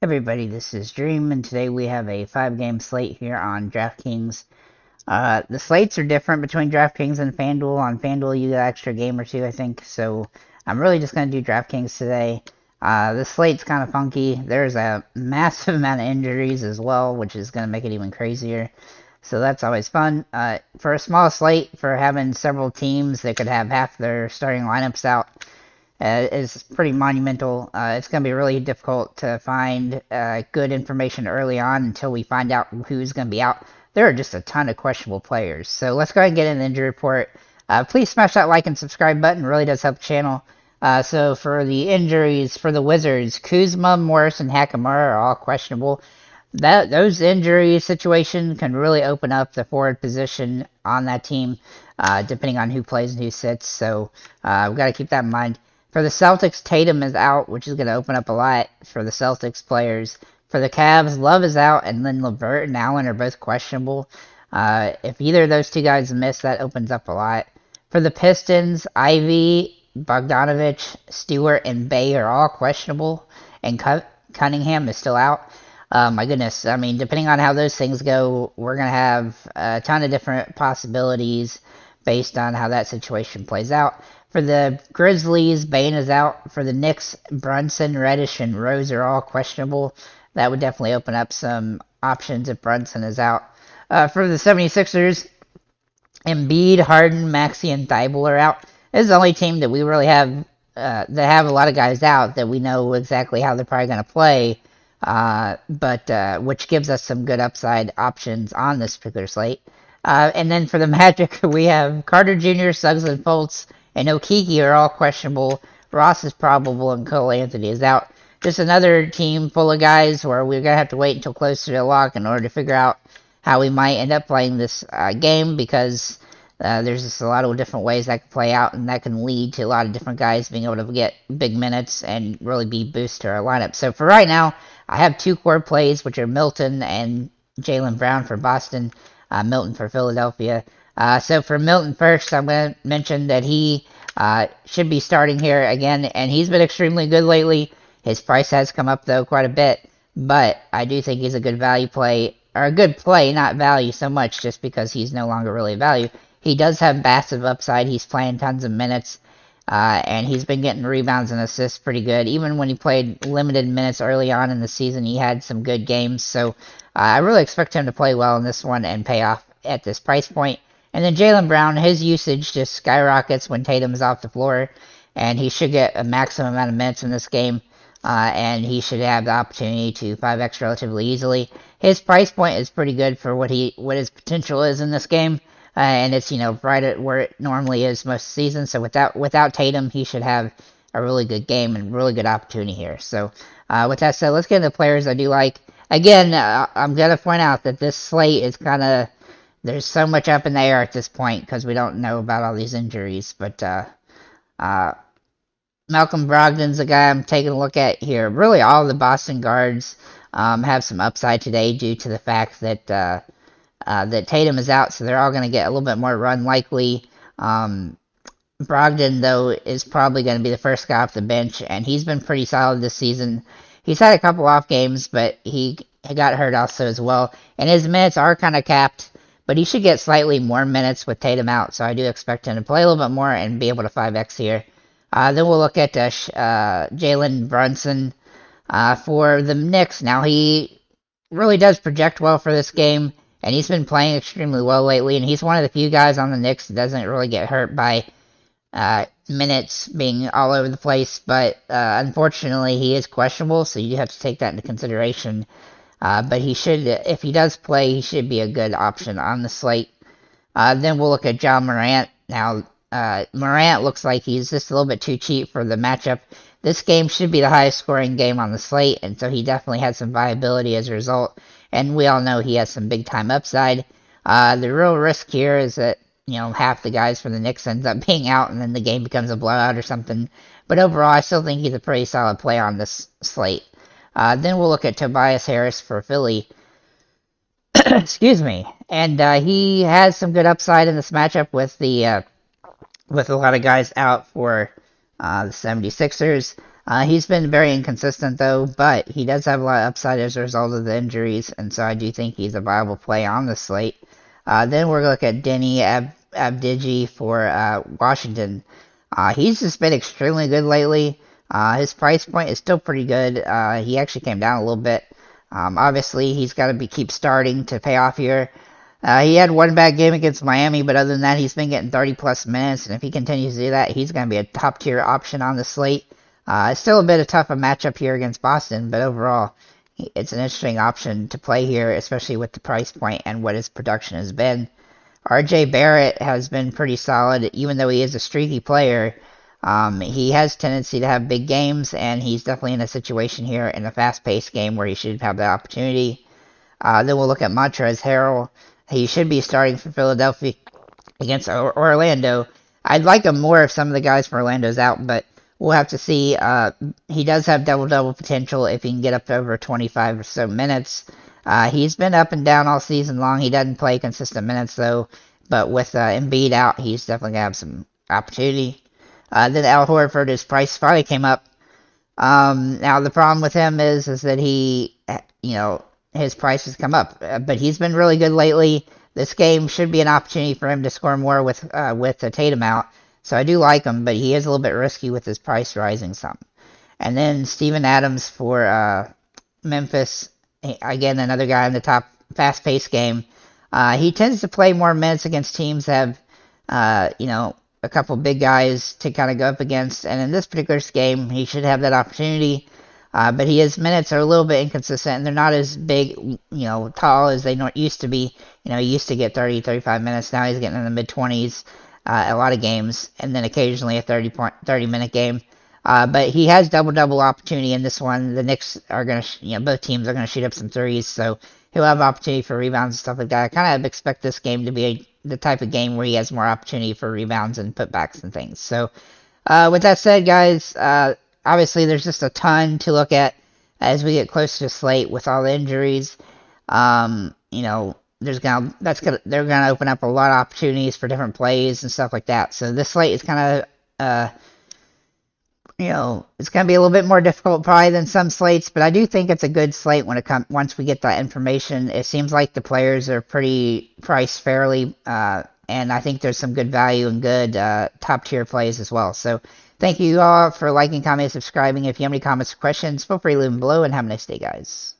Everybody, this is Dream, and today we have a 5-game slate here on DraftKings. The slates are different between DraftKings and FanDuel. On FanDuel, you get an extra game or two, I think, so I'm really just going to do DraftKings today. The slate's kind of funky. There's a massive amount of injuries as well, which is going to make it even crazier, so that's always fun. For a small slate, for having several teams that could have half their starting lineups out, is pretty monumental. It's going to be really difficult to find good information early on until we find out who's going to be out. There are just a ton of questionable players. So let's go ahead and get an injury report. Please smash that like and subscribe button. It really does help the channel. So for the injuries for the Wizards, Kuzma, Morris, and Hakamura are all questionable. Those injury situations can really open up the forward position on that team, depending on who plays and who sits. So we've got to keep that in mind. For the Celtics, Tatum is out, which is going to open up a lot for the Celtics players. For the Cavs, Love is out, and then LeVert and Allen are both questionable. If either of those two guys miss, that opens up a lot. For the Pistons, Ivy, Bogdanovich, Stewart, and Bay are all questionable, and Cunningham is still out. My goodness, I mean, depending on how those things go, we're going to have a ton of different possibilities based on how that situation plays out. For the Grizzlies, Bane is out. For the Knicks, Brunson, Reddish, and Rose are all questionable. That would definitely open up some options if Brunson is out. For the 76ers, Embiid, Harden, Maxey, and Thibault are out. This is the only team that we really have that have a lot of guys out that we know exactly how they're probably going to play, but which gives us some good upside options on this particular slate. And then for the Magic, we have Carter Jr., Suggs, and Fultz, and Okeke are all questionable. Ross is probable, and Cole Anthony is out. Just another team full of guys where we're going to have to wait until closer to lock in order to figure out how we might end up playing this game, because there's just a lot of different ways that can play out, and that can lead to a lot of different guys being able to get big minutes and really be boost to our lineup. So for right now, I have two core plays, which are Milton and Jaylen Brown for Boston, Milton for Philadelphia. So for Milton first, I'm going to mention that he should be starting here again, and he's been extremely good lately. His price has come up, though, quite a bit, but I do think he's a good value play, or a good play, not value so much, just because he's no longer really a value. He does have massive upside. He's playing tons of minutes, and he's been getting rebounds and assists pretty good. Even when he played limited minutes early on in the season, he had some good games, so I really expect him to play well in this one and pay off at this price point. And then Jaylen Brown, his usage just skyrockets when Tatum is off the floor, and he should get a maximum amount of minutes in this game, and he should have the opportunity to 5x relatively easily. His price point is pretty good for what his potential is in this game, and it's, right at where it normally is most seasons. So without Tatum, he should have a really good game and really good opportunity here. So with that said, let's get into the players I do like. Again, I'm going to point out that this slate is kind of, there's so much up in the air at this point because we don't know about all these injuries. But Malcolm Brogdon's the guy I'm taking a look at here. Really, all the Boston guards have some upside today due to the fact that that Tatum is out, so they're all going to get a little bit more run likely. Brogdon, though, is probably going to be the first guy off the bench, and he's been pretty solid this season. He's had a couple off games, but he got hurt also as well, and his minutes are kind of capped. But he should get slightly more minutes with Tatum out, so I do expect him to play a little bit more and be able to 5x here. Then we'll look at Jalen Brunson for the Knicks. Now, he really does project well for this game, and he's been playing extremely well lately, and he's one of the few guys on the Knicks that doesn't really get hurt by minutes being all over the place. But unfortunately, he is questionable, so you have to take that into consideration. But he should, if he does play, he should be a good option on the slate. Then we'll look at John Morant. Now, Morant looks like he's just a little bit too cheap for the matchup. This game should be the highest scoring game on the slate, and so he definitely has some viability as a result. And we all know he has some big time upside. The real risk here is that, half the guys from the Knicks ends up being out, and then the game becomes a blowout or something. But overall, I still think he's a pretty solid play on this slate. Then we'll look at Tobias Harris for Philly. Excuse me. And he has some good upside in this matchup with a lot of guys out for the 76ers. He's been very inconsistent though, but he does have a lot of upside as a result of the injuries, and so I do think he's a viable play on the slate. Then we're going to look at Denny Abdigi for Washington. He's just been extremely good lately. His price point is still pretty good. He actually came down a little bit. Obviously, he's got to keep starting to pay off here. He had one bad game against Miami, but other than that, he's been getting 30-plus minutes, and if he continues to do that, he's going to be a top-tier option on the slate. It's still a bit of tough a matchup here against Boston, but overall, it's an interesting option to play here, especially with the price point and what his production has been. RJ Barrett has been pretty solid, even though he is a streaky player. He has tendency to have big games, and he's definitely in a situation here in a fast-paced game where he should have the opportunity. Then we'll look at Montrezl Harrell. He should be starting for Philadelphia against Orlando. I'd like him more if some of the guys from Orlando's out, but we'll have to see. He does have double-double potential if he can get up to over 25 or so minutes. He's been up and down all season long. He doesn't play consistent minutes, though. But with Embiid out, he's definitely going to have some opportunity. Then Al Horford, his price finally came up. Now, the problem with him is that he, his price has come up. But he's been really good lately. This game should be an opportunity for him to score more with Tatum out. So I do like him, but he is a little bit risky with his price rising some. And then Steven Adams for Memphis. Again, another guy in the top fast-paced game. He tends to play more minutes against teams that have, a couple big guys to kind of go up against. And in this particular game, he should have that opportunity. But his minutes are a little bit inconsistent, and they're not as big, tall as they used to be. He used to get 30, 35 minutes. Now he's getting in the mid-20s a lot of games, and then occasionally a 30-minute game. But he has double-double opportunity in this one. The Knicks are going to, both teams are going to shoot up some threes, so he'll have opportunity for rebounds and stuff like that. I kind of expect this game to be the type of game where he has more opportunity for rebounds and putbacks and things. So, with that said, guys, obviously there's just a ton to look at as we get closer to slate with all the injuries. They're gonna open up a lot of opportunities for different plays and stuff like that. So this slate is kind of it's going to be a little bit more difficult probably than some slates, but I do think it's a good slate once we get that information. It seems like the players are pretty priced fairly, and I think there's some good value and good top-tier plays as well. So thank you all for liking, commenting, subscribing. If you have any comments or questions, feel free to leave them below, and have a nice day, guys.